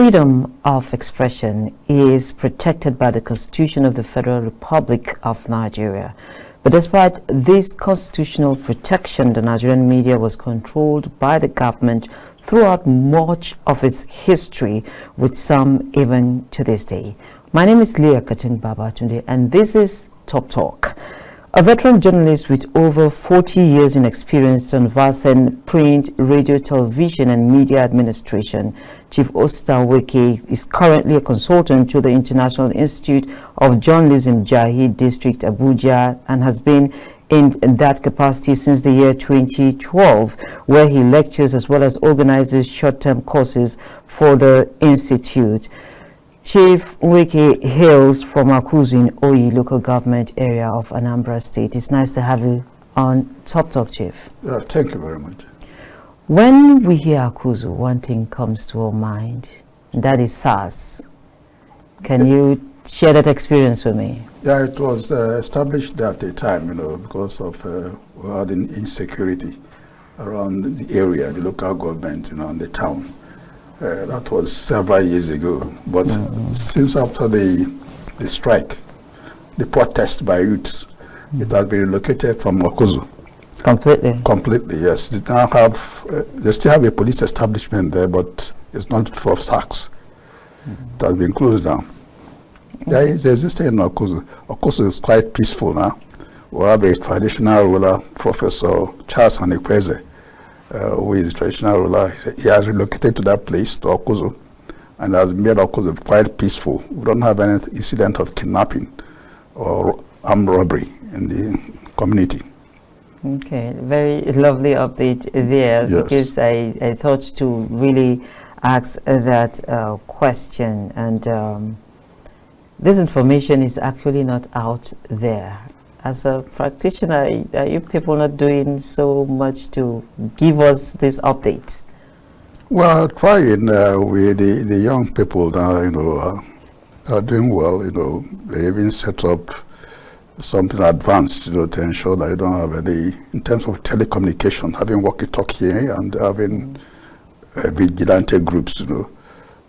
Freedom of expression is protected by the Constitution of the Federal Republic of Nigeria. But despite this constitutional protection, the Nigerian media was controlled by the government throughout much of its history, with some even to this day. My name is Leah Babatunde, and this is Top Talk. A veteran journalist with over 40 years in experience on vast print, radio, television, and media administration, Chief Osita Nweke is currently a consultant to the International Institute of Journalism, Jahi District, Abuja, and has been in that capacity since the year 2012, where he lectures as well as organizes short-term courses for the institute. Chief Nweke hails from Akuzu in Oyi local government area of Anambra State. It's nice to have you on Top Talk, Chief. Yeah, thank you very much. When we hear Akuzu, one thing comes to our mind, and that is SARS. Can you share that experience with me? Yeah, it was established at a time, because of we had an insecurity around the area, the local government, and the town. That was several years ago. But since after the strike, the protest by youths, it has been relocated from Akuzu. Completely? Completely, yes. They now have, they still have a police establishment there, but it's not for SACS. It has been closed down. There is existing in Akuzu. Akuzu is quite peaceful now. We have a traditional ruler, Professor Charles Anikweze, who is the traditional ruler. He has relocated to that place, to Akuzu, and has made Akuzu quite peaceful. We don't have any incident of kidnapping or armed robbery in the community. Okay, very lovely update there. Yes. Because I thought to really ask that question, and this information is actually not out there. As a practitioner, are you people not doing so much to give us this update? Well, trying with the young people now, are doing well. They even set up something advanced, to ensure that you don't have any, in terms of telecommunication, having walkie-talkie and having vigilante groups,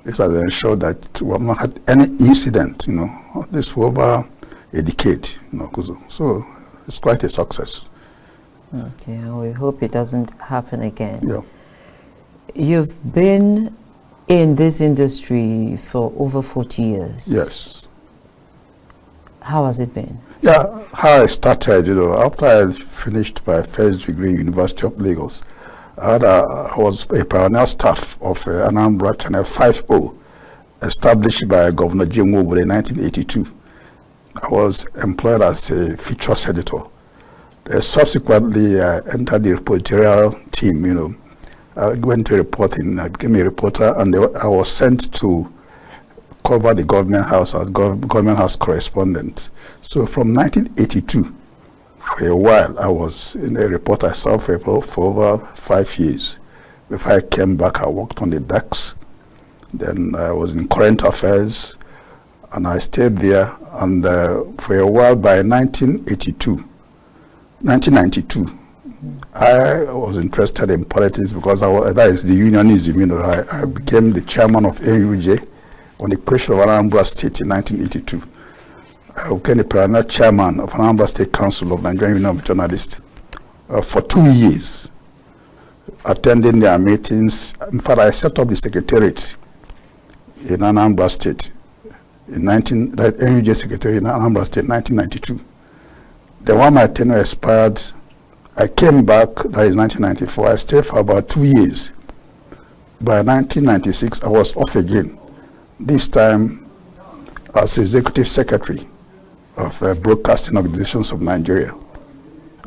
This has ensured that we have not had any incident, this for over a decade, So it's quite a success. Okay, we hope it doesn't happen again. Yeah. You've been in this industry for over 40 years. Yes. How has it been? Yeah, how I started, after I finished my first degree in University of Lagos, I was a pioneer staff of Anambra Channel 50, established by Governor Jim Wood in 1982. I was employed as a features editor. Subsequently, I entered the reporterial team, I went to reporting, I became a reporter, and I was sent to cover the government house as government house correspondent. So from 1982, for a while, I was in a reporter myself for over 5 years. Before I came back, I worked on the decks. Then I was in current affairs, and I stayed there. And for a while, by 1992, I was interested in politics because that is the unionism. I became the chairman of NUJ on the creation of Anambra State in 1982. I became the pioneer chairman of Anambra State Council of Nigerian Union of Journalists for 2 years, attending their meetings. In fact, I set up the secretariat in Anambra State the NUJ secretary in Anambra State in 1992. Then when my tenure expired, I came back, that is 1994. I stayed for about 2 years. By 1996, I was off again, this time as executive secretary of Broadcasting Organizations of Nigeria,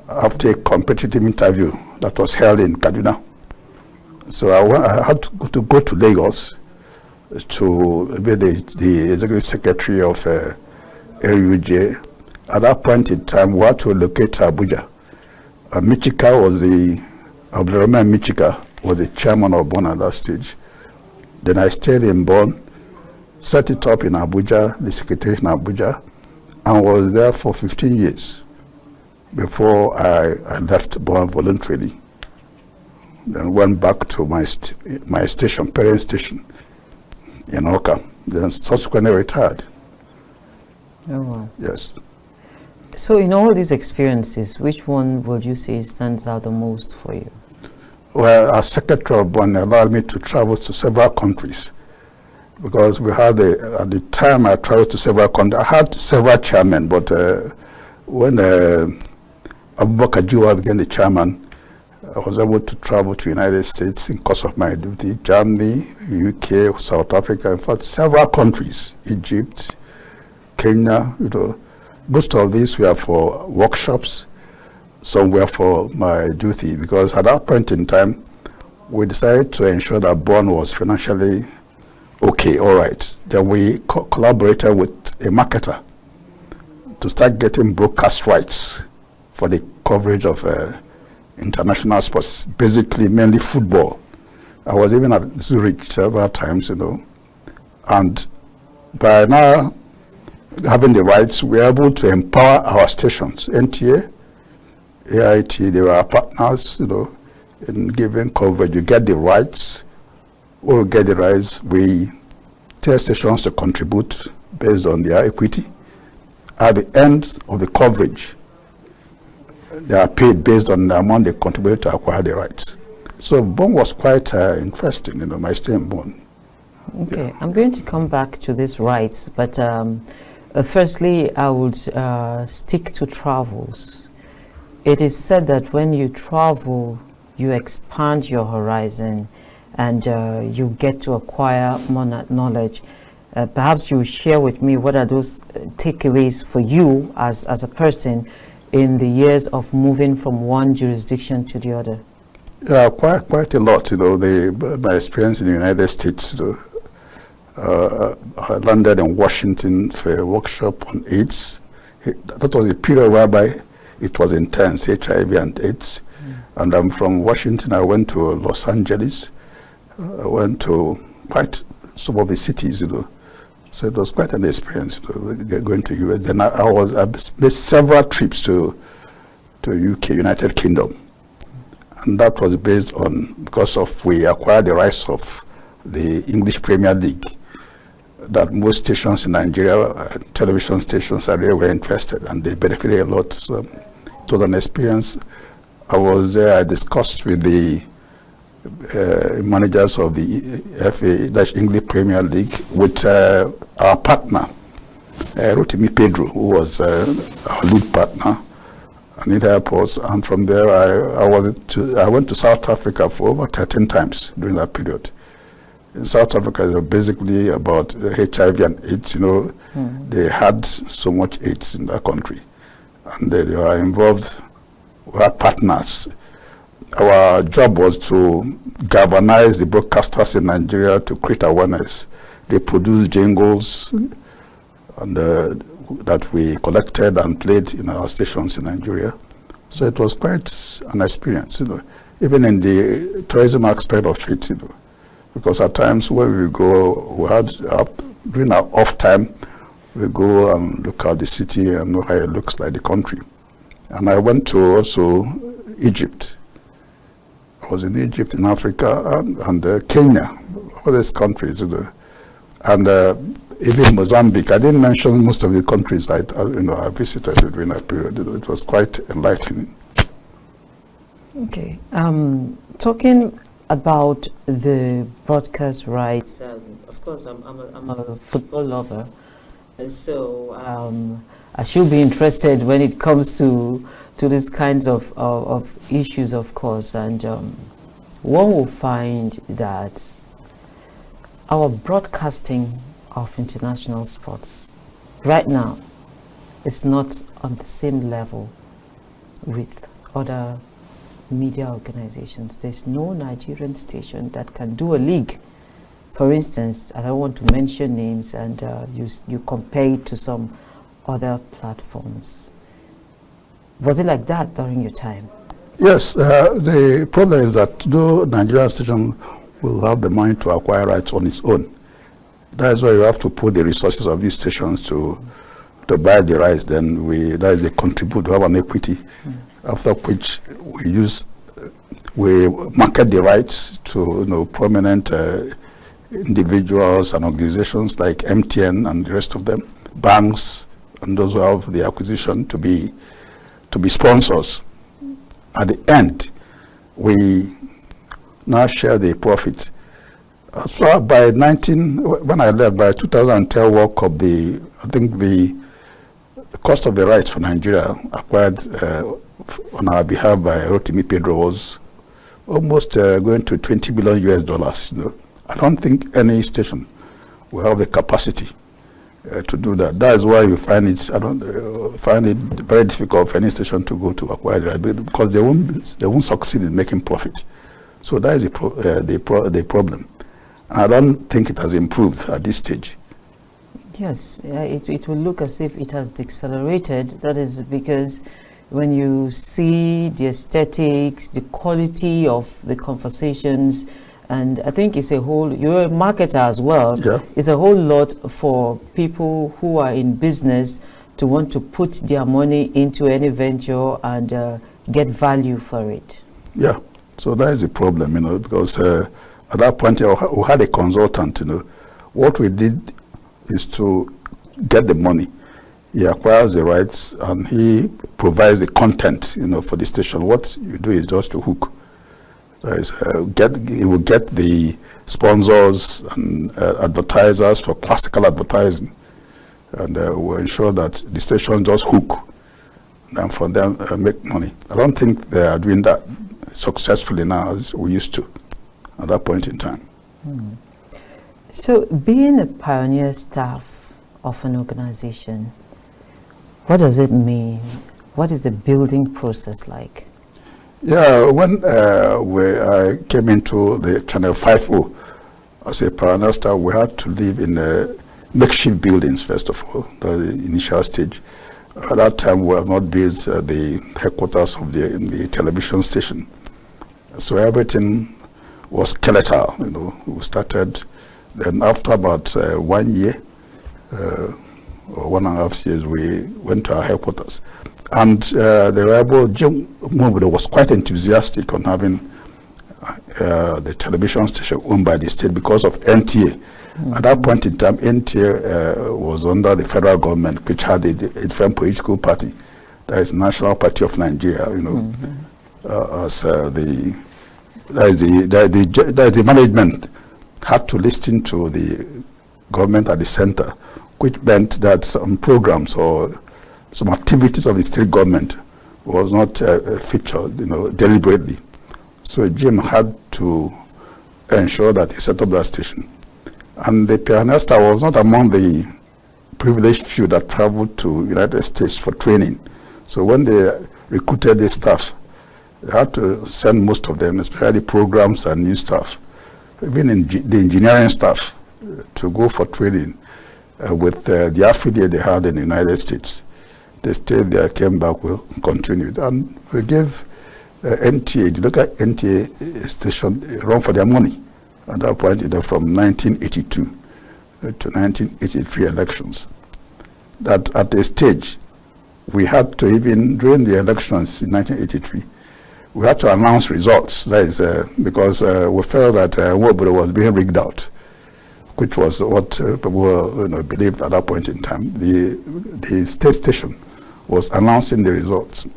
after a competitive interview that was held in Kaduna. So I had to go to Lagos to be the executive secretary of LUJ. At that point in time, we had to locate to Abuja. Michika was Abdulrahman Michika was the chairman of Bonn at that stage. Then I stayed in Bonn, set it up in Abuja, the secretariat in Abuja, and was there for 15 years before I left Bonn voluntarily. Then went back to my station, parent station, in Oka, then subsequently retired. Oh, wow. Yes. So in all these experiences, which one would you say stands out the most for you? Well, as Secretary of Bond allowed me to travel to several countries, because we had at the time I traveled to several countries. I had several chairmen, but when Abubakar Jiwa became the chairman, I was able to travel to the United States in course of my duty, Germany, UK, South Africa, in fact, several countries, Egypt, Kenya, Most of these were for workshops, some were for my duty, because at that point in time, we decided to ensure that Bonn was financially okay, all right. Then we collaborated with a marketer to start getting broadcast rights for the coverage of international sports, basically mainly football. I was even at Zurich several times, and by now having the rights, we were able to empower our stations, NTA, AIT, they were our partners, in giving coverage. You get the rights. When we get the rights, we tell stations to contribute based on their equity. At the end of the coverage, they are paid based on the amount they contribute to acquire the rights. So Bonn was quite interesting, my stay in Bonn. Okay, yeah. I'm going to come back to these rights, but firstly, I would stick to travels. It is said that when you travel, you expand your horizon and you get to acquire more knowledge. Perhaps you share with me what are those takeaways for you as a person in the years of moving from one jurisdiction to the other? Yeah, quite a lot. My experience in the United States. I landed in Washington for a workshop on AIDS. That was a period whereby it was intense, HIV and AIDS. And from Washington, I went to Los Angeles. I went to quite some of the cities, So it was quite an experience, going to US. Then I made several trips to UK, United Kingdom. And that was based on, because we acquired the rights of the English Premier League, that most stations in Nigeria, television stations, were interested, and they benefited a lot. So it was an experience. I was there. I discussed with the managers of the FA, that's English Premier League, with our partner, Rotimi Pedro, who was our lead partner, and it helped us. And from there, I went to South Africa for over 13 times during that period. In South Africa, it was basically about HIV and AIDS. They had so much AIDS in that country, and they were involved. We had partners. Our job was to galvanize the broadcasters in Nigeria to create awareness. They produced jingles and that we collected and played in our stations in Nigeria. So it was quite an experience, even in the tourism aspect of it, because at times when we go, we had during our off time, we go and look at the city and know how it looks like the country. And I went to also Egypt. I was in Egypt, in Africa, and Kenya, all these countries, and even Mozambique. I didn't mention most of the countries I visited during that period. It was quite enlightening. Okay, talking about the broadcast rights. Of course, I'm a football lover, and so I should be interested when it comes to these kinds of issues, of course. And one will find that our broadcasting of international sports right now is not on the same level with other media organizations. There's no Nigerian station that can do a league. For instance, I don't want to mention names, and you compare it to some other platforms. Was it like that during your time? Yes, the problem is that no Nigerian station will have the money to acquire rights on its own. That is why you have to put the resources of these stations to buy the rights. Then they contribute to have an equity, after which we market the rights to prominent individuals and organizations like MTN and the rest of them, banks, and those who have the acquisition to be sponsors. At the end, we now share the profit. So by when I left, by 2010 World Cup, I think the cost of the rights for Nigeria acquired on our behalf by Rotimi Pedro was almost going to $20 billion US. You know, I don't think any station will have the capacity to do that. That is why you find it. I don't find it very difficult for any station to go to acquire the right, because they won't succeed in making profit. So that is the problem. I don't think it has improved at this stage. Yes, it will look as if it has decelerated. That is because when you see the aesthetics, the quality of the conversations, and I think it's a whole, you're a marketer as well. Yeah. It's a whole lot for people who are in business to want to put their money into any venture and get value for it. Yeah. So that is the problem, you know, because at that point we had a consultant, you know. What we did is to get the money. He acquires the rights and he provides the content, you know, for the station. What you do is just to hook. He will get the sponsors and advertisers for classical advertising, and will ensure that the station just hook, and for them make money. I don't think they are doing that successfully now as we used to at that point in time. So, being a pioneer staff of an organization, what does it mean? What is the building process like? Yeah, when I came into the Channel 50 as a pioneer staff, we had to live in makeshift buildings, first of all, the initial stage. At that time, we had not built the headquarters of the television station. So everything was skeletal, you know. We started, then after about 1 year, or 1.5 years, we went to our headquarters. And the rebel Jim Mobudo was quite enthusiastic on having the television station owned by the state because of NTA. At that point in time, NTA was under the federal government, which had a different political party, that is National Party of Nigeria, you know, as the management had to listen to the government at the center, which meant that some programs or some activities of the state government was not featured, you know, deliberately. So Jim had to ensure that he set up that station. And the pioneer staff was not among the privileged few that traveled to United States for training. So when they recruited the staff, they had to send most of them, especially programs and new staff, even in the engineering staff, to go for training with the affiliate they had in the United States. They stayed there, came back, we continued. And we gave NTA, you look at NTA station, run for their money. At that point, from 1982 to 1983 elections. That at a stage, we had to even, during the elections in 1983, we had to announce results. That is because we felt that Wobudo was being rigged out, which was what people believed at that point in time. The state station was announcing the results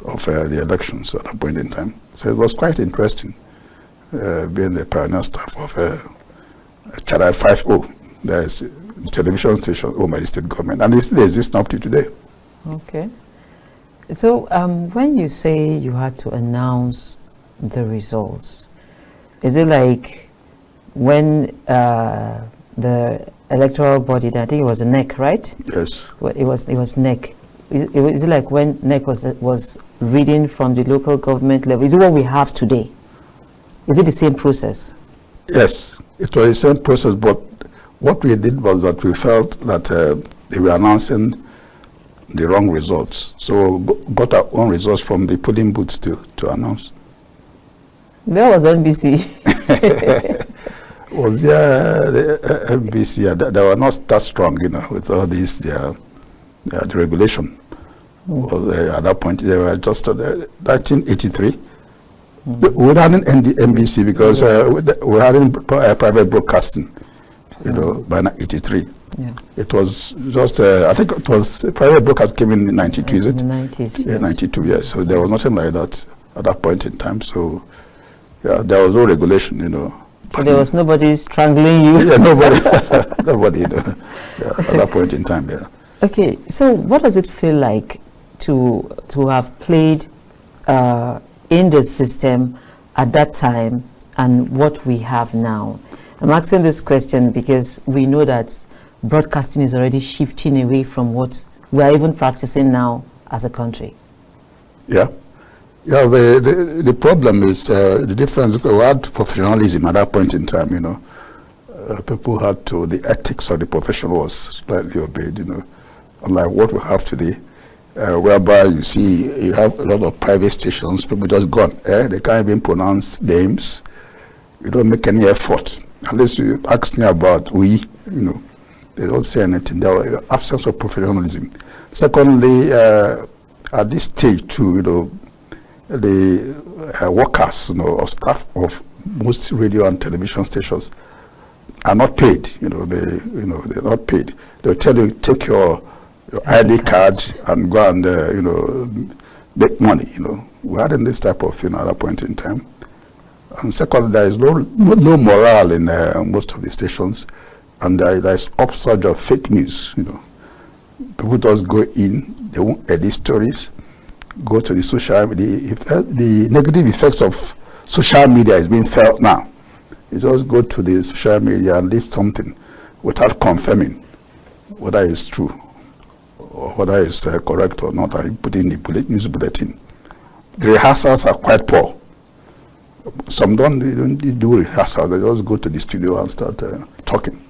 of the elections at that point in time. So it was quite interesting, being the pioneer staff of Channel 50. There is a television station owned by the state government, and it still exists up to today. Okay. So when you say you had to announce the results, is it like when the electoral body, I think it was the NEC, right? Yes. Well, it was NEC. Is it like when NEC was reading from the local government level? Is it what we have today? Is it the same process? Yes, it was the same process, but what we did was that we felt that they were announcing the wrong results. So got our own results from the polling booths to announce. Where was NBC? Well, yeah, the NBC, they were not that strong, with all these, the regulation. Well, at that point, they were just 1983. We hadn't NBC because we hadn't private broadcasting, you know, by 83. Yeah. It was just, I think it was, private broadcast came in 92, is it? In the 90s, Yeah, yes. 92, yes. So there was nothing like that at that point in time. So, yeah, there was no regulation, you know. So there was nobody strangling you? Yeah, nobody, nobody, you know, yeah, at that point in time, yeah. Okay, so what does it feel like to have played in the system at that time and what we have now? I'm asking this question because we know that broadcasting is already shifting away from what we are even practicing now as a country. Yeah. Yeah, the problem is the difference, because we had professionalism at that point in time, you know. People had to, the ethics of the profession was slightly obeyed, you know, unlike what we have today, whereby you see you have a lot of private stations, people just gone, they can't even pronounce names, you don't make any effort. Unless you ask me about you know, they don't say anything. There is absence of professionalism. Secondly, at this stage too, you know, the workers, you know, or staff of most radio and television stations are not paid. You know, they're not paid. They'll tell you, take your ID card and go and you know, make money. You know, we had in this type of thing at that point in time. And second, there is no morale in most of the stations, and there is upsurge of fake news. You know, people just go in, they won't edit stories, go to the social media. The negative effects of social media is being felt now. You just go to the social media and leave something without confirming whether it's true or whether it's correct or not, and you put in the news bulletin. The rehearsals are quite poor. Some don't do rehearsals, they just go to the studio and start talking.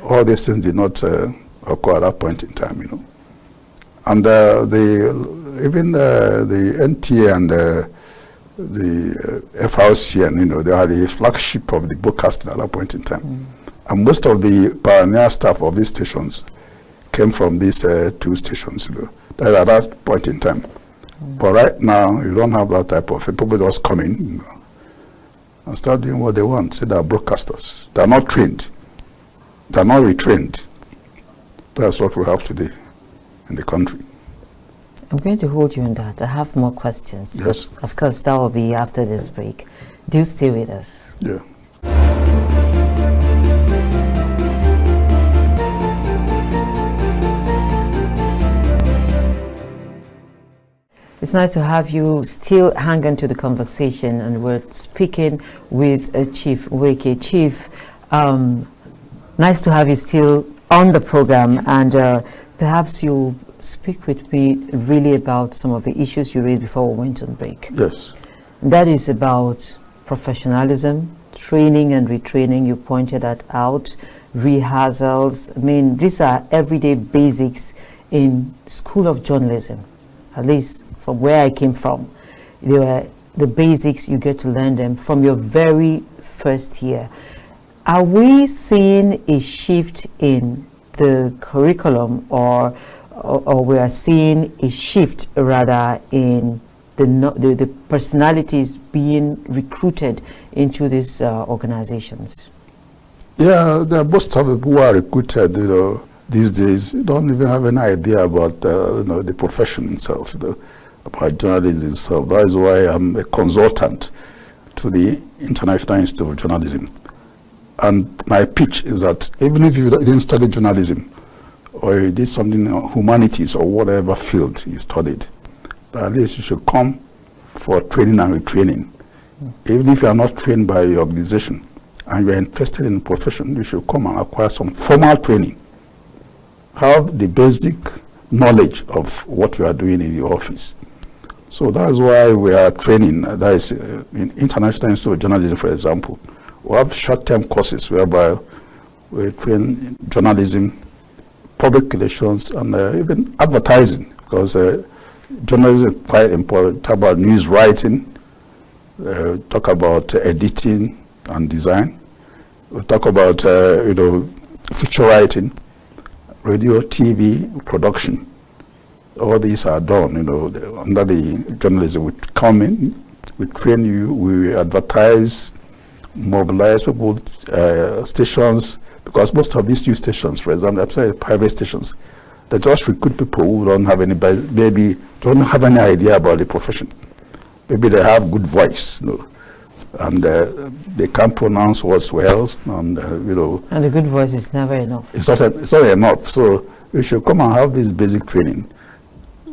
All these things did not occur at that point in time, you know. And even the NTA and the FRCN, you know, they are the flagship of the broadcasting at that point in time. And most of the pioneer staff of these stations came from these two stations, you know, that at that point in time. But right now, you don't have that type of thing. People just come in, you know, and start doing what they want. Say they're broadcasters. They're not trained. They're not retrained. That's what we have today in the country. I'm going to hold you on that. I have more questions. Yes. But of course, that will be after this break. Do stay with us. Yeah. It's nice to have you still hang on to the conversation, and we're speaking with Chief Nweke. Chief, nice to have you still on the program, and perhaps you speak with me really about some of the issues you raised before we went on break. Yes. That is about professionalism, training and retraining. You pointed that out. Rehearsals. I mean, these are everyday basics in School of Journalism, at least from where I came from. They were the basics. You get to learn them from your very first year. Are we seeing a shift in the curriculum, or we are seeing a shift rather in the personalities being recruited into these organizations? Yeah, there are most of them who are recruited, you know, these days don't even have any idea about you know, the profession itself, you know, about journalism itself. That is why I'm a consultant to the International Institute of Journalism. And my pitch is that even if you didn't study journalism, or you did something in humanities or whatever field you studied, at least you should come for training and retraining. Even if you are not trained by your organization and you are interested in the profession, you should come and acquire some formal training. Have the basic knowledge of what you are doing in your office. So that's why we are training. That is in International Institute of Journalism, for example. We have short-term courses whereby we train journalism, public relations, and even advertising, because journalism is quite important. Talk about news writing, talk about editing and design. We talk about you know, feature writing, radio, TV, production. All these are done, you know, under the journalism. We come in, We train you, we advertise, mobilize people, stations, because most of these new stations, for example, private stations, they just recruit people who don't have any, maybe don't have any idea about the profession. Maybe they have good voice, and they can't pronounce words well, and And the good voice is never enough. It's not enough. So we should come and have this basic training.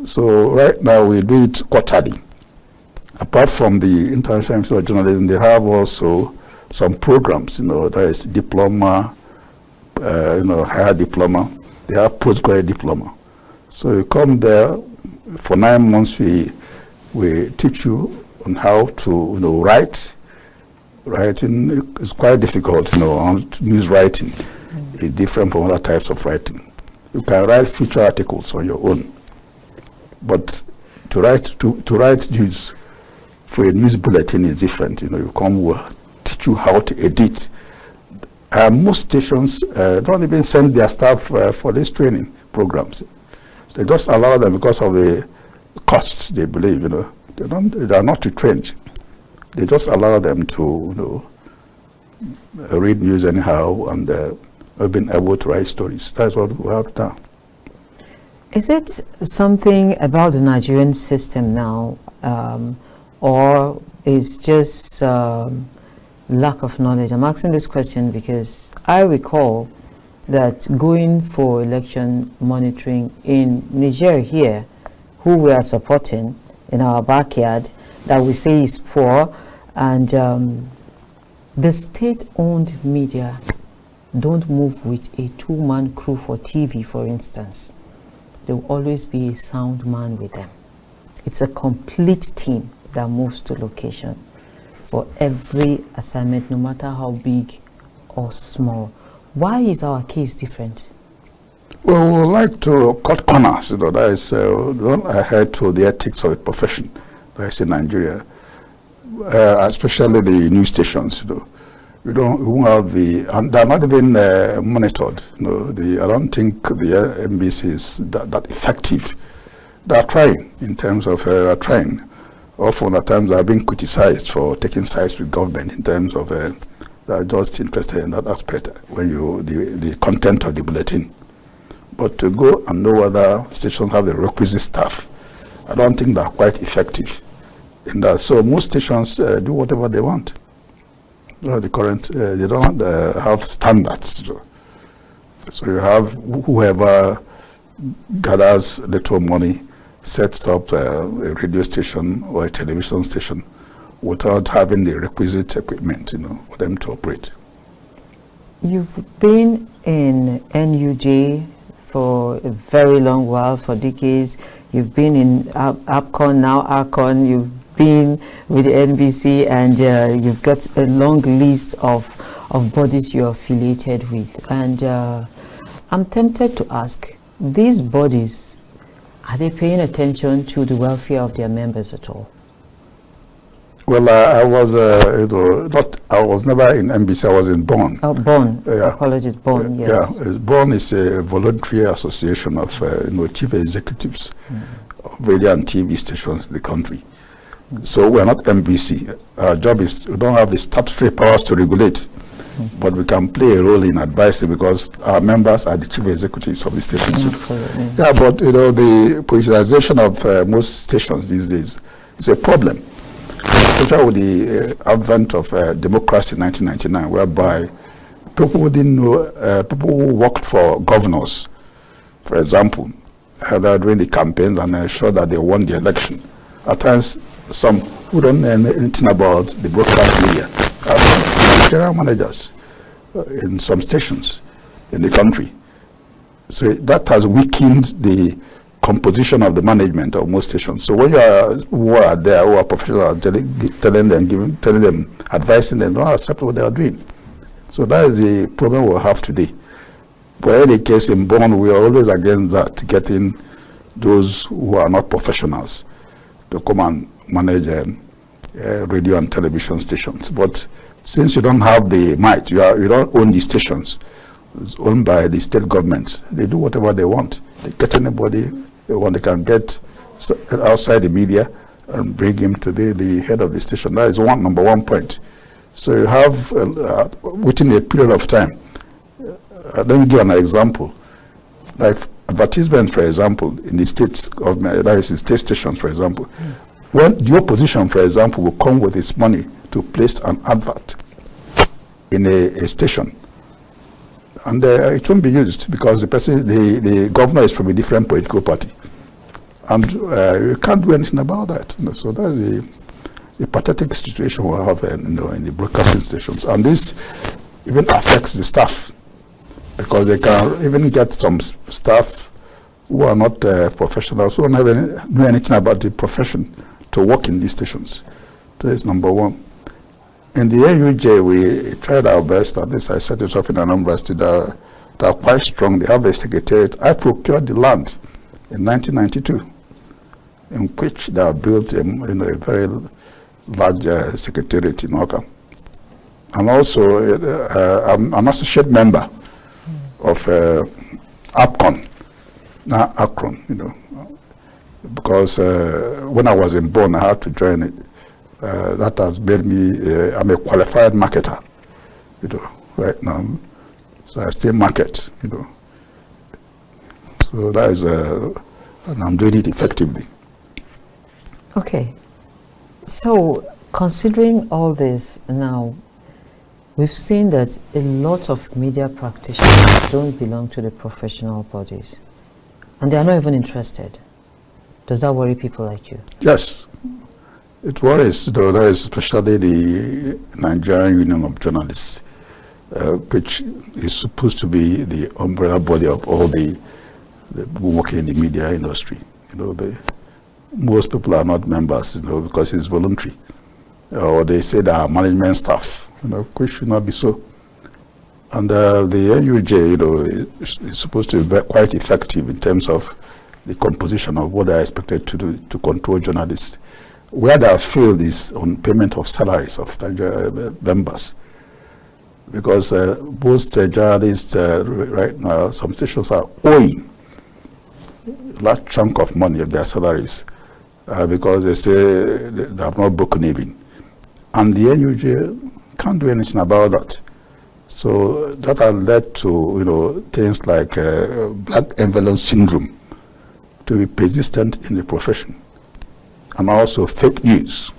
So right now we do it quarterly. Apart from the International Institute of Journalism, they have also some programs. That is diploma, higher diploma. They have postgraduate diploma. So you come there for 9 months. We teach you on how to write. Writing is quite difficult, news writing is different from other types of writing. You can write feature articles on your own, but to write news for a news bulletin is different. You come, we'll teach you how to edit. Most stations don't even send their staff for these training programs. They just allow them because of the costs. They believe, they are not trained. They just allow them to, read news anyhow, and have been able to write stories. That's what we have done. Is it something about the Nigerian system now, or is just lack of knowledge? I'm asking this question because I recall that going for election monitoring in Nigeria here, who we are supporting in our backyard, that we say is poor, and the state-owned media don't move with a two-man crew for TV, for instance. There will always be a sound man with them. It's a complete team that moves to location for every assignment, no matter how big or small. Why is our case different? Well, we like to cut corners. That is don't adhere to the ethics of the profession. That is in Nigeria, especially the news stations. We won't have and they're not even monitored. I don't think the NBC is that effective. They are trying in terms of trying. Often at times they are being criticized for taking sides with government in terms of they are just interested in that aspect when the content of the bulletin. But to go and know whether stations have the requisite staff, I don't think they're quite effective in that. So most stations do whatever they want. The current, they don't have standards. So you have whoever gathers little money, sets up a radio station or a television station without having the requisite equipment, for them to operate. You've been in NUJ for a very long while, for decades. You've been in APCON, now ARCON. You've been with the NBC, and you've got a long list of bodies you're affiliated with. And I'm tempted to ask, these bodies, are they paying attention to the welfare of their members at all? Well, I was, I was never in NBC. I was in BORN. Oh, BORN. Yeah. Apologies, BORN. Yes. Yeah, BORN is a voluntary association of chief executives of radio and TV stations in the country. So we're not NBC. Our job is, we don't have the statutory powers to regulate, but we can play a role in advising because our members are the chief executives of the stations. Absolutely. Yeah, but the politicization of most stations these days is a problem, especially with the advent of democracy in 1999, whereby people who didn't know, people who worked for governors, for example, during the campaigns and ensured that they won the election. At times, some who don't know anything about the broadcast media are general managers in some stations in the country. So that has weakened the composition of the management of most stations. So when who are there, who are professionals, telling them, advising them, don't accept what they are doing. So that is the problem we'll have today. But in any case, in BORN, we are always against that, getting those who are not professionals to come and manage radio and television stations. But since you don't have the might, you don't own the stations, it's owned by the state governments. They do whatever they want. They get anybody they want. They can get outside the media and bring him to be the head of the station. That is number one point. So you have, within a period of time, let me give an example. Like advertisement, for example, in the states government, that is in state stations, for example, when the opposition, for example, will come with its money to place an advert in a station, and it won't be used because the governor is from a different political party, and you can't do anything about that. So that's the pathetic situation we have in the broadcasting stations, and this even affects the staff, because they can even get some staff who are not professionals, who don't know anything about the profession, to work in these stations. That is number one. In the NUJ, we tried our best. At least I set it up in Anambra State. They are quite strong. They have a secretariat. I procured the land in 1992, in which they have built a very large secretariat in Oka. And also, I'm an associate member of APCON, now Akron, because when I was born, I had to join it. That has made me, I'm a qualified marketer, right now. So I still market, So that is, and I'm doing it effectively. Okay. So considering all this now, we've seen that a lot of media practitioners don't belong to the professional bodies, and they are not even interested. Does that worry people like you? Yes. It worries, though, that is especially the Nigerian Union of Journalists, which is supposed to be the umbrella body of all the people working in the media industry. Most people are not members, because it's voluntary, or they say they are management staff, which should not be so. And the NUJ, is supposed to be quite effective in terms of the composition of what they are expected to do to control journalists. Where they have failed is on payment of salaries of members, because most journalists right now, some stations are owing a large chunk of money of their salaries because they say they have not broken even, and the NUJ can't do anything about that. So that has led to things like black envelope syndrome to be persistent in the profession. And also fake news.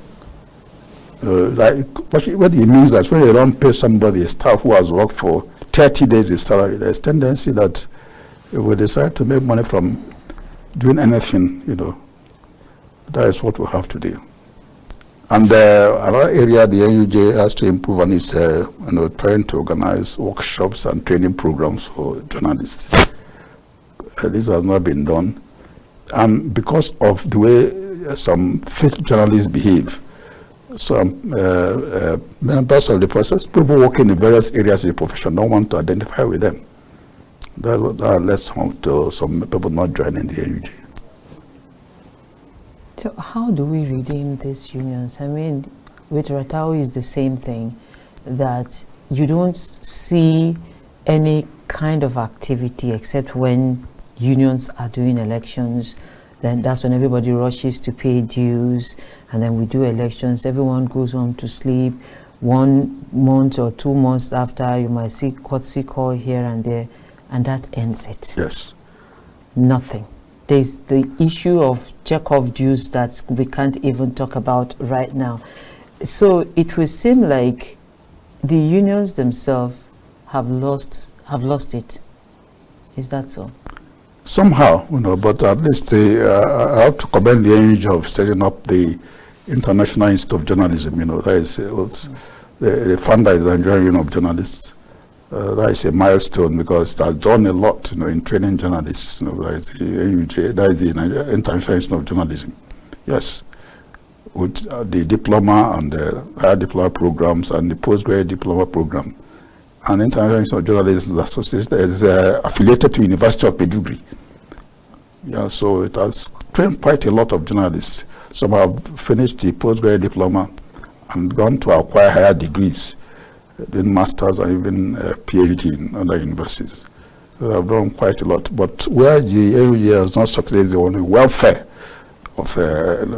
What it means that when you don't pay somebody, a staff who has worked for 30 days his salary, there's a tendency that if we decide to make money from doing anything, that is what we have to do. And another area the NUJ has to improve on is trying to organize workshops and training programs for journalists. This has not been done. And because of the way some fake journalists behave, some members of the process, people working in various areas of the profession, don't want to identify with them. That led some people not joining the NUJ. So how do we redeem these unions? I mean, with Ratawi is the same thing, that you don't see any kind of activity except when unions are doing elections. Then that's when everybody rushes to pay dues, and then we do elections. Everyone goes home to sleep. 1 month or 2 months after, you might see courtesy call here and there, and that ends it. Yes. Nothing. There's the issue of check-off dues that we can't even talk about right now. So it will seem like the unions themselves have lost it. Is that so? Somehow, but at least I have to commend the NUJ of setting up the International Institute of Journalism. That is the founder is the Nigerian Union of Journalists. That is a milestone because it has done a lot, in training journalists. That is the NUJ, that is the International Institute of Journalism. Yes, with the diploma and the higher diploma programs and the postgraduate diploma program. And International Institute of Journalism is affiliated to University of Maiduguri. Yeah, so it has trained quite a lot of journalists. Some have finished the postgraduate diploma and gone to acquire higher degrees, doing masters or even PhD in other universities. So they have done quite a lot. But where the NUJ has not succeeded is on the welfare of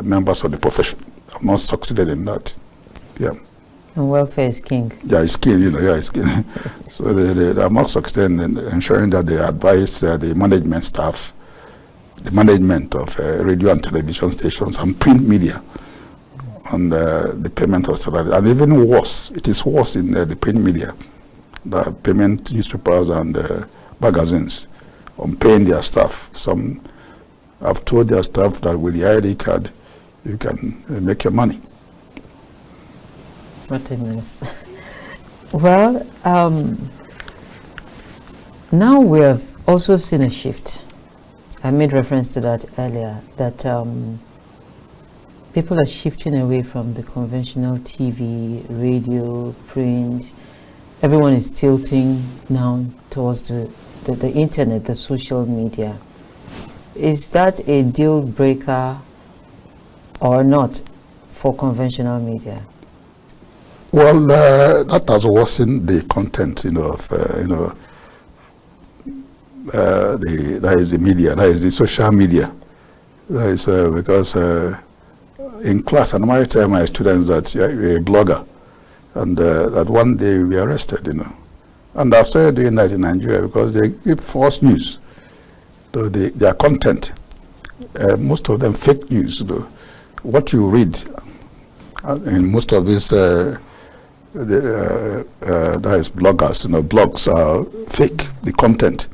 members of the profession. I've not succeeded in that. Yeah. And welfare is king. Yeah, it's king, yeah, it's king. So they have not succeeded in ensuring that they advise the management staff, the management of radio and television stations and print media on the payment of salaries. And even worse, it is worse in the print media, the payment newspapers and magazines on paying their staff. Some have told their staff that with the ID card, you can make your money. What a mess. Well, now we have also seen a shift. I made reference to that earlier, that people are shifting away from the conventional TV, radio, print. Everyone is tilting now towards the internet, the social media. Is that a deal breaker or not for conventional media? Well, that has worsened the content, of, that is the media, that is the social media. That is because in class, and I tell my students that you're a blogger, and that one day you'll be arrested, And I've started doing that in Nigeria because they give false news. So their content, most of them fake news. What you read in most of these that is bloggers, blogs are fake, the content.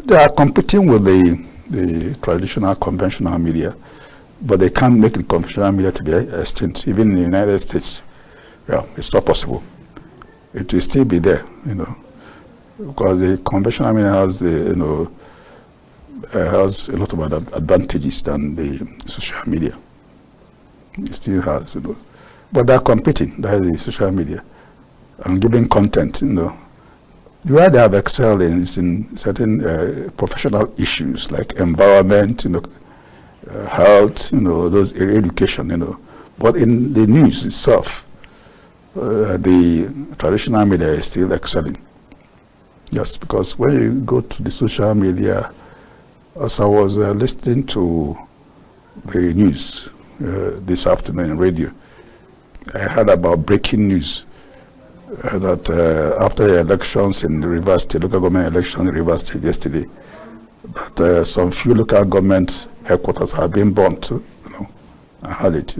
They are competing with the traditional conventional media, but they can't make the conventional media to be extinct. Even in the United States, yeah, it's not possible. It will still be there, because the conventional media has has a lot of advantages than the social media. It still has, but they're competing. That is the social media and giving content, Where they have excelled is in certain professional issues like environment, health, those education, But in the news itself, the traditional media is still excelling. Yes, because when you go to the social media, as I was listening to the news this afternoon on radio, I heard about breaking news that after the elections in Rivers State, local government elections in Rivers State yesterday, that some few local government headquarters have been burnt. I heard it.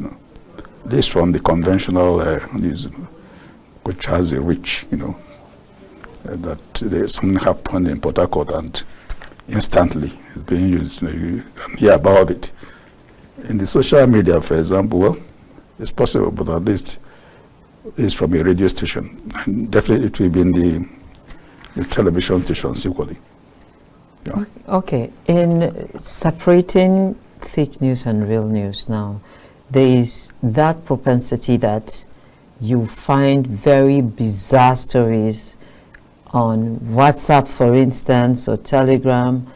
This from the conventional news, which has a reach. That something happened in Port Harcourt and instantly it's being used. You can hear about it. In the social media, for example, well, it's possible, but at least it's from a radio station. And definitely it will be in the television stations equally. Yeah. Okay, in separating fake news and real news now, there is that propensity that you find very bizarre stories on WhatsApp, for instance, or Telegram,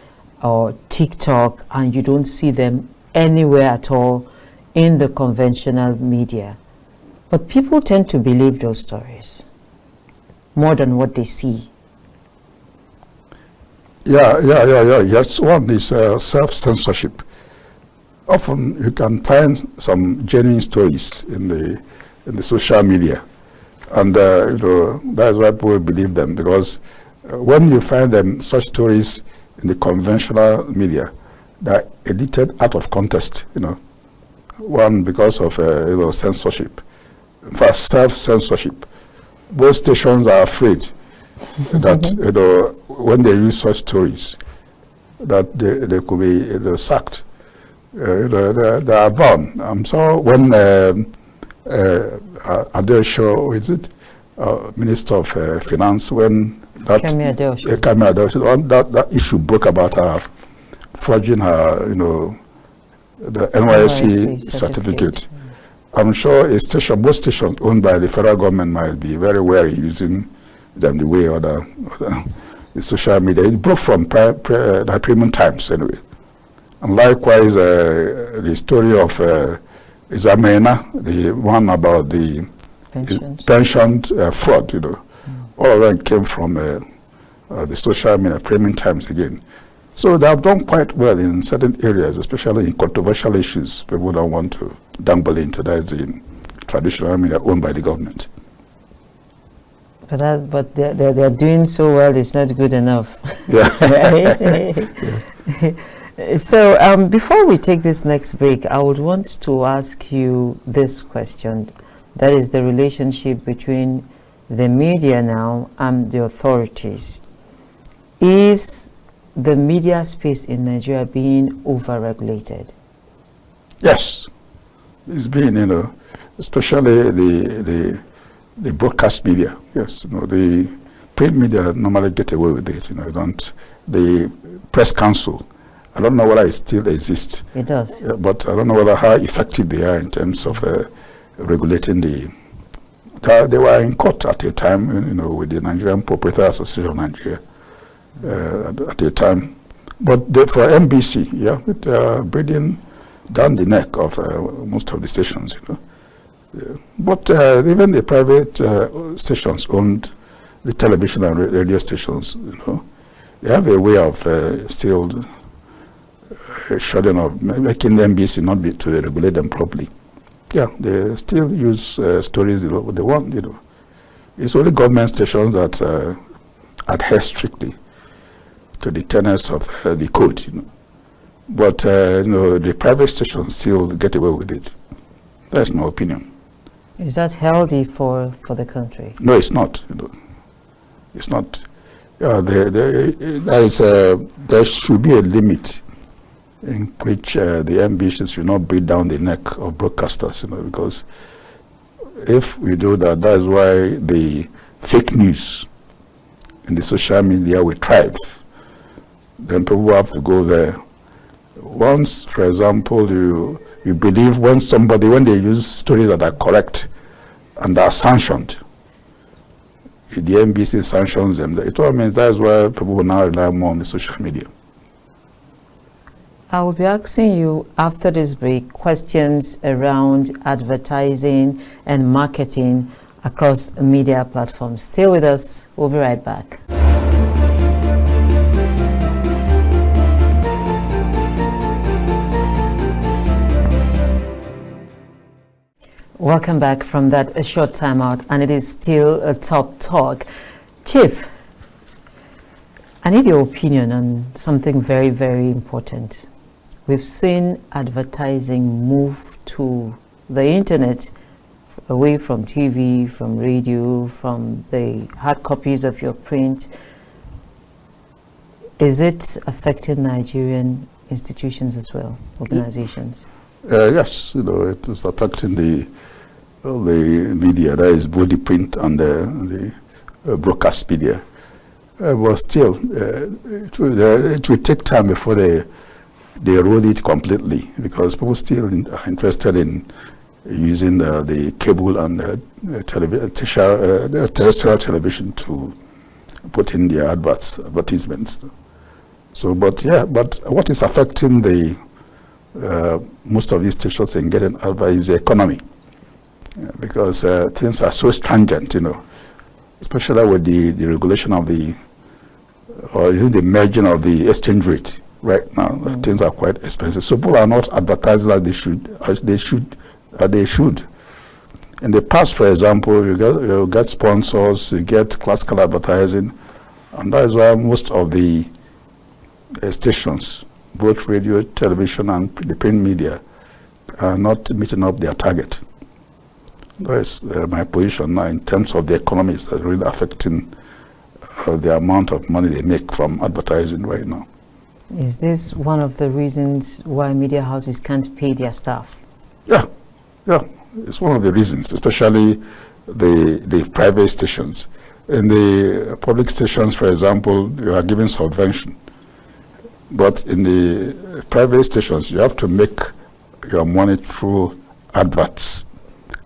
or TikTok, and you don't see them anywhere at all in the conventional media. But people tend to believe those stories more than what they see. Yeah. Yes, one is self-censorship. Often you can find some genuine stories in the social media, and that's why people believe them, because when you find them such stories in the conventional media, they're edited out of context. One because of censorship, in fact self-censorship. Both stations are afraid that when they use such stories, that they could be sacked. They are bound. I'm sorry when Adelsho, is it Minister of Finance, when that that issue broke about her forging her, the NYSC certificate. I'm sure a station, most stations owned by the federal government might be very wary using them the way the social media. It broke from the Premium Times anyway. And likewise, the story of Izamena, the one about the pension fraud, all of them came from the social media, Premium Times again. So they have done quite well in certain areas, especially in controversial issues. People don't want to dabble into that in traditional media owned by the government. But they're doing so well. It's not good enough. Yeah. Yeah. So before we take this next break, I would want to ask you this question. That is the relationship between the media now and the authorities. Is the media space in Nigeria being over-regulated? Yes, it's been, especially the broadcast media. Yes, the print media normally get away with it. The press council, I don't know whether it still exists. It does. But I don't know how effective they are in terms of regulating they were in court at a time, with the Nigerian Proprietary Association of Nigeria at a time. But for NBC, breathing down the neck of most of the stations, But even the private stations owned the television and radio stations, they have a way of still shutting off, making the NBC not be to regulate them properly. Yeah, they still use stories they want, It's only government stations that adhere strictly to the tenets of the code, But, the private stations still get away with it. That's my opinion. Is that healthy for the country? No, it's not. It's not. Yeah, there should be a limit in which the ambitions should not breathe down the neck of broadcasters, because if we do that, that's why the fake news in the social media will thrive. Then people have to go there. Once, for example, you believe when they use stories that are correct and are sanctioned, the NBC sanctions them. It all means that's why people will now rely more on the social media. I will be asking you after this break questions around advertising and marketing across media platforms. Stay with us. We'll be right back. Welcome back from that short time out, and it is still a top talk. Chief, I need your opinion on something very, very important. We've seen advertising move to the internet, away from TV, from radio, from the hard copies of your print. Is it affecting Nigerian institutions as well, organizations? Yes, it is affecting the media, that is both the print and the broadcast media. But still, it will take time before they erode it completely, because people still are interested in using the cable and terrestrial television to put in their advertisements. So, but what is affecting the most of these stations in getting advertising is the economy, because things are so stringent, especially with the regulation of the merging of the exchange rate. Right now, things are quite expensive. So people are not advertising as they should. In the past, for example, you get sponsors, you get classical advertising, and that is why most of the stations, both radio, television, and the print media, are not meeting up their target. That is my position now in terms of the economy is really affecting the amount of money they make from advertising right now. Is this one of the reasons why media houses can't pay their staff? Yeah, it's one of the reasons, especially the private stations. In the public stations, for example, you are given subvention. But in the private stations, you have to make your money through adverts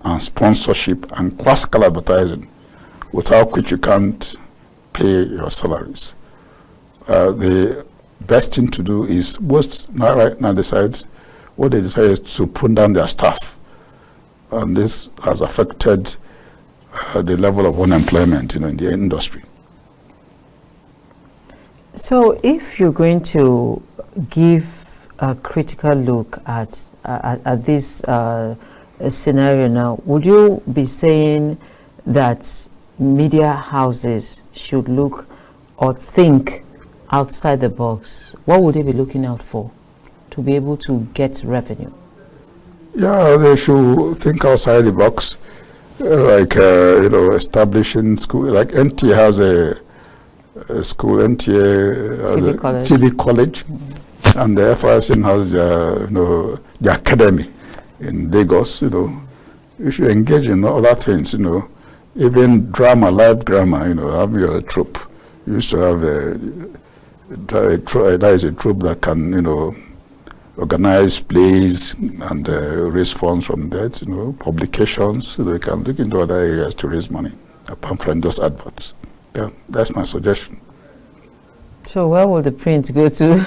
and sponsorship and classical advertising, without which you can't pay your salaries. The best thing to do is right now what they decide is to prune down their staff, and this has affected the level of unemployment in the industry. So if you're going to give a critical look at this scenario now, would you be saying that media houses should look or think outside the box? What would they be looking out for to be able to get revenue? Yeah, they should think outside the box, establishing school. Like NTA has a school, NTA has TV college, and the FRSN has the academy in Lagos. You should engage in other things. Even drama, live drama. Have your troupe. You used to have that is a troupe that can organize plays and raise funds from that, publications, so they can look into other areas to raise money, apart from those adverts. Yeah, that's my suggestion. So where will the print go to?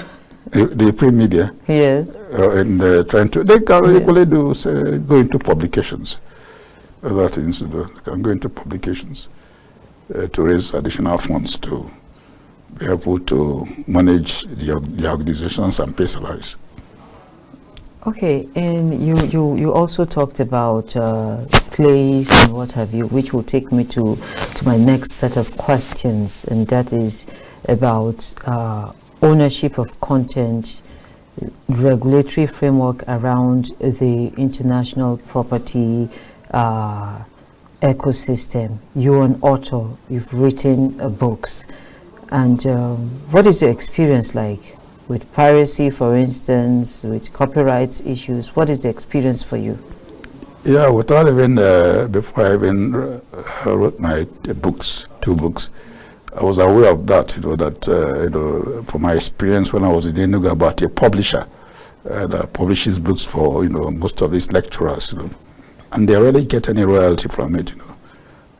The print media? Yes. They can equally go into publications. Other things to do. They can go into publications to raise additional funds to be able to manage the organizations and pay salaries. Okay, and you also talked about plays and what have you, which will take me to my next set of questions, and that is about ownership of content, regulatory framework around the international property ecosystem. You're an author, you've written books, and what is your experience like with piracy, for instance, with copyright issues? What is the experience for you? Yeah, without even, before I even wrote my books, 2 books, I was aware of that, from my experience when I was in Enugu, about a publisher that publishes books for, most of these lecturers, and they rarely get any royalty from it,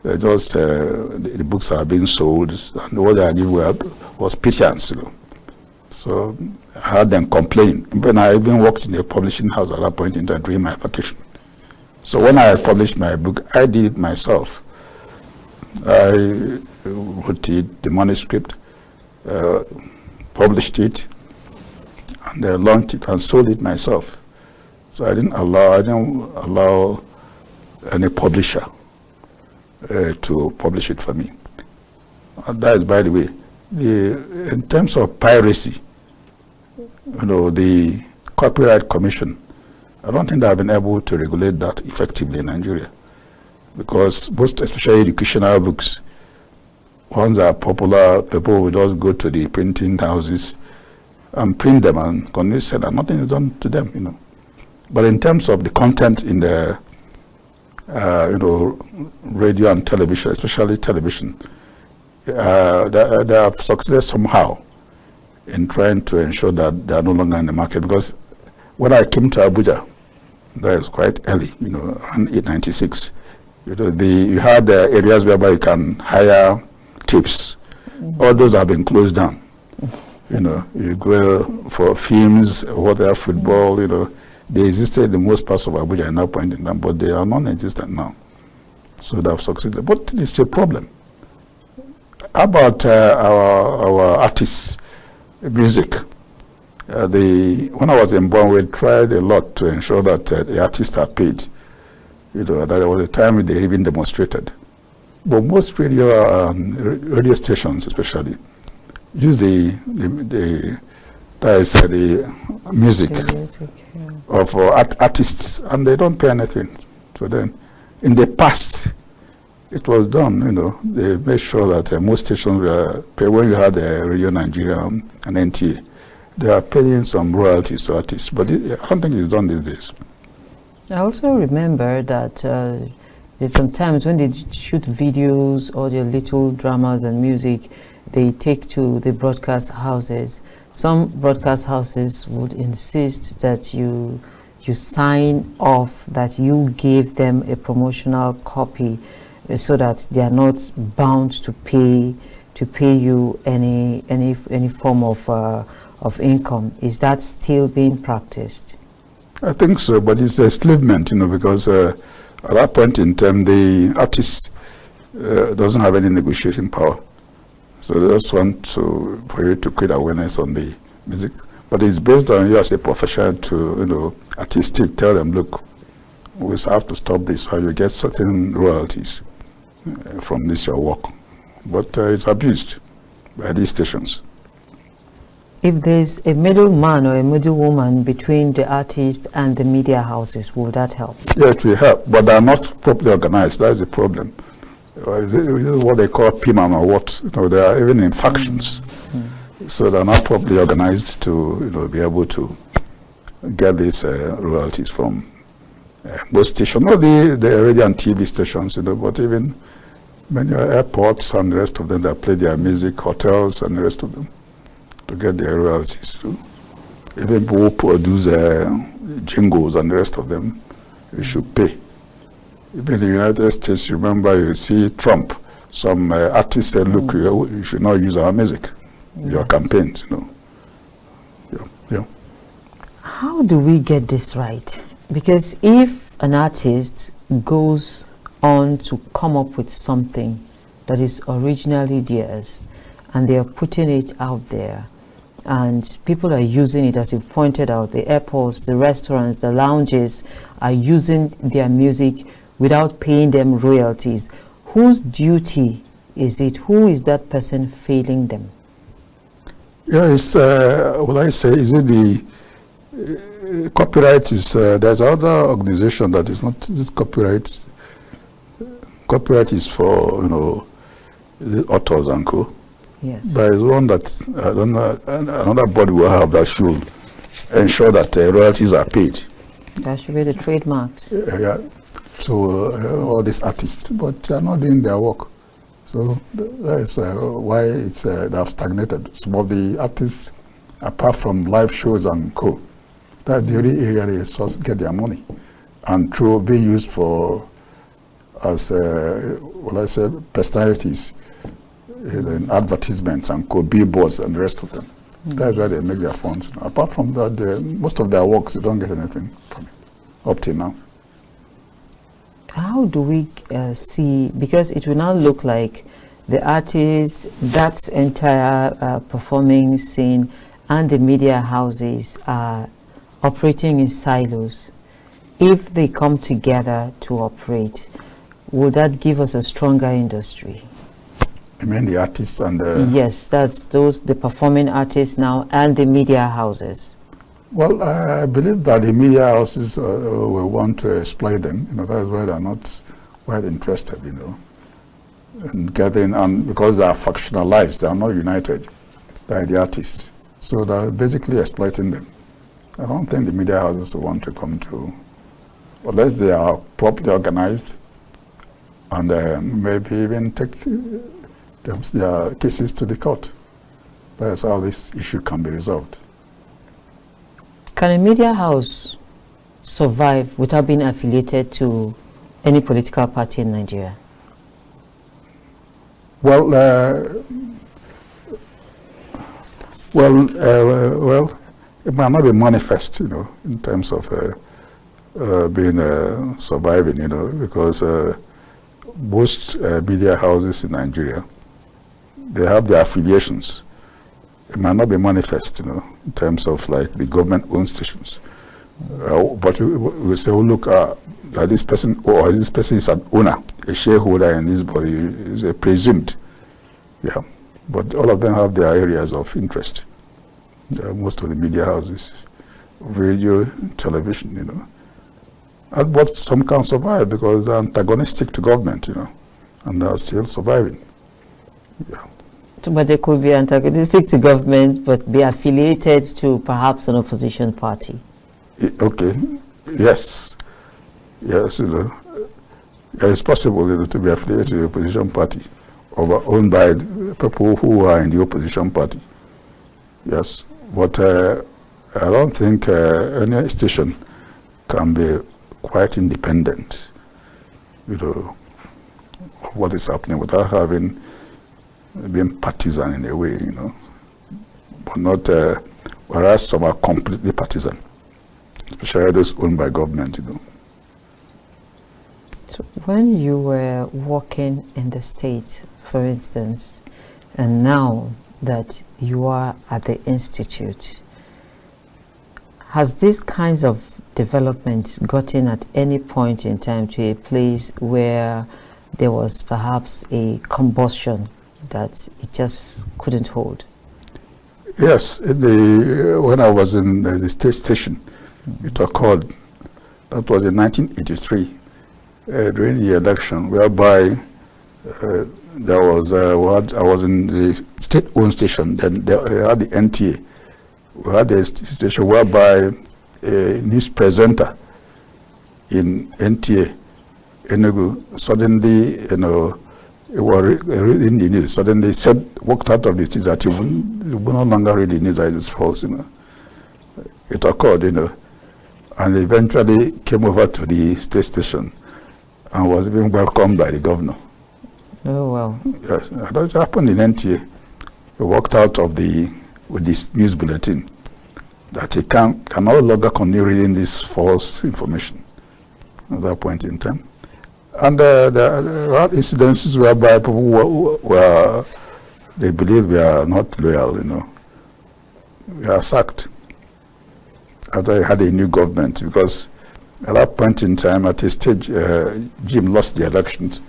They just, the books are being sold, and what they are giving was pittance, So I had them complain. When I even worked in a publishing house at that point in time during my vacation. So when I published my book, I did it myself. I wrote it, the manuscript, published it, and launched it and sold it myself. So I didn't allow any publisher to publish it for me. And that is, by the way, in terms of piracy, the Copyright Commission, I don't think they have been able to regulate that effectively in Nigeria, because most, especially educational books, ones that are popular, people will just go to the printing houses and print them and convince them that nothing is done to them, But in terms of the content in the, radio and television, especially television, they have succeeded somehow in trying to ensure that they are no longer in the market. Because when I came to Abuja, that was quite early, around 896, you had areas whereby you can hire tips. All those have been closed down. You go for films, whatever, football, they existed in most parts of Abuja at that point in time, but they are non-existent now. So they have succeeded. But it's a problem. About our artists, music. When I was in Bonn, we tried a lot to ensure that the artists are paid. That there was a time they even demonstrated. But most radio stations, especially, use the music of artists, and they don't pay anything to them. In the past, it was done, they made sure that most stations were paid. When you had Radio Nigeria and NTA, they are paying some royalties to artists, but I don't think it's done these days. I also remember that there's sometimes when they shoot videos or their little dramas and music, they take to the broadcast houses. Some broadcast houses would insist that you sign off that you gave them a promotional copy, so that they are not bound to pay you any form of income. Is that still being practiced? I think so, but it's enslavement, because at that point in time, the artist doesn't have any negotiation power. So they just want for you to create awareness on the music. But it's based on you as a professional to, artistic, tell them, look, we have to stop this, so you get certain royalties from this your work. But it's abused by these stations. If there's a middleman or a middlewoman between the artist and the media houses, will that help? Yeah, it will help, but they are not properly organized. That's the problem. This is what they call PIMAN or what. They are even in factions. So they're not properly organized to be able to get these royalties from most stations, not the radio and TV stations, but even many airports and the rest of them that play their music, hotels and the rest of them, to get their royalties. Even people who produce jingles and the rest of them, you should pay. Even in the United States, remember, you see Trump, some artists said, look, you should not use our music, your campaigns, Yeah. How do we get this right? Because if an artist goes on to come up with something that is originally theirs, and they are putting it out there, and people are using it, as you've pointed out, the airports, the restaurants, the lounges are using their music without paying them royalties, whose duty is it? Who is that person failing them? Yeah, it's what I say, is it the copyright is, there's other organization that is not this copyright. Copyright is for, the authors and co. Yes. There is one that, I don't know, another body will have that should ensure that royalties are paid. That should be the trademarks. Yeah. So all these artists, but they are not doing their work. So that is why it's they have stagnated. Some of the artists, apart from live shows and co, that's the only area they get their money, and through being used for as personalities in advertisements and co, billboards and the rest of them. That's why they make their funds. Apart from that, most of their works they don't get anything from it up till now. How do we see, because it will now look like the artists, that entire performing scene and the media houses are operating in silos. If they come together to operate, will that give us a stronger industry? You mean the artists and the... Yes, that's the performing artists now and the media houses. Well, I believe that the media houses will want to exploit them. That's why they're not quite interested, in getting, and because they are factionalized, they are not united by the artists. So they're basically exploiting them. I don't think the media houses want to come to, unless they are properly organized and maybe even take their cases to the court. That's how this issue can be resolved. Can a media house survive without being affiliated to any political party in Nigeria? Well, it might not be manifest, in terms of being surviving, because most media houses in Nigeria, they have their affiliations. It might not be manifest, in terms of like the government-owned stations. But we say, oh, look, this person is an owner, a shareholder in this body, is presumed. Yeah, but all of them have their areas of interest. Most of the media houses, radio, television, but some can survive because they're antagonistic to government, and they're still surviving. Yeah. But they could be antagonistic to government, but be affiliated to perhaps an opposition party. Okay. Yes. It's possible to be affiliated to the opposition party, or owned by people who are in the opposition party. Yes, but I don't think any station can be quite independent, of what is happening without being partisan in a way, but not, whereas some are completely partisan, especially those owned by government, So when you were working in the States, for instance, And now that you are at the institute, has these kinds of developments gotten at any point in time to a place where there was perhaps a combustion that it just couldn't hold? Yes, when I was in the state station, it occurred. That was in 1983, during the election, whereby there was I was in the state-owned station. Then they had the NTA. We had a station whereby a news presenter in NTA Enugu suddenly, it was reading the news. Suddenly walked out of the station that he would no longer read the news as it's false. It occurred, and eventually came over to the state station and was even welcomed by the governor. Oh, wow. Yes, that happened in NTA. He walked out with this news bulletin that he can no longer continue reading this false information at that point in time. And there are incidences whereby people were they believe we are not loyal, We are sacked after we had a new government, because at that point in time, at a stage, Jim lost the elections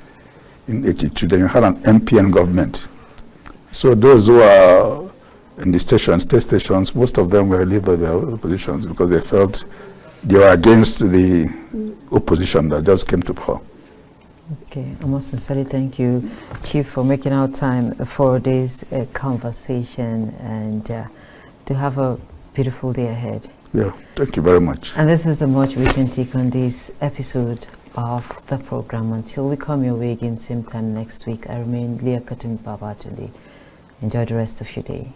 in 82. Then you had an MPN government. So those who are in the state stations, most of them were relieved of their positions because they felt they were against the opposition that just came to power. Okay, I must sincerely thank you, Chief, for making out time for this conversation, and to have a beautiful day ahead. Yeah, thank you very much. And this is the much we can take on this episode of the program. Until we come your way again same time next week, I remain Leah Katung Babatunde. Enjoy the rest of your day.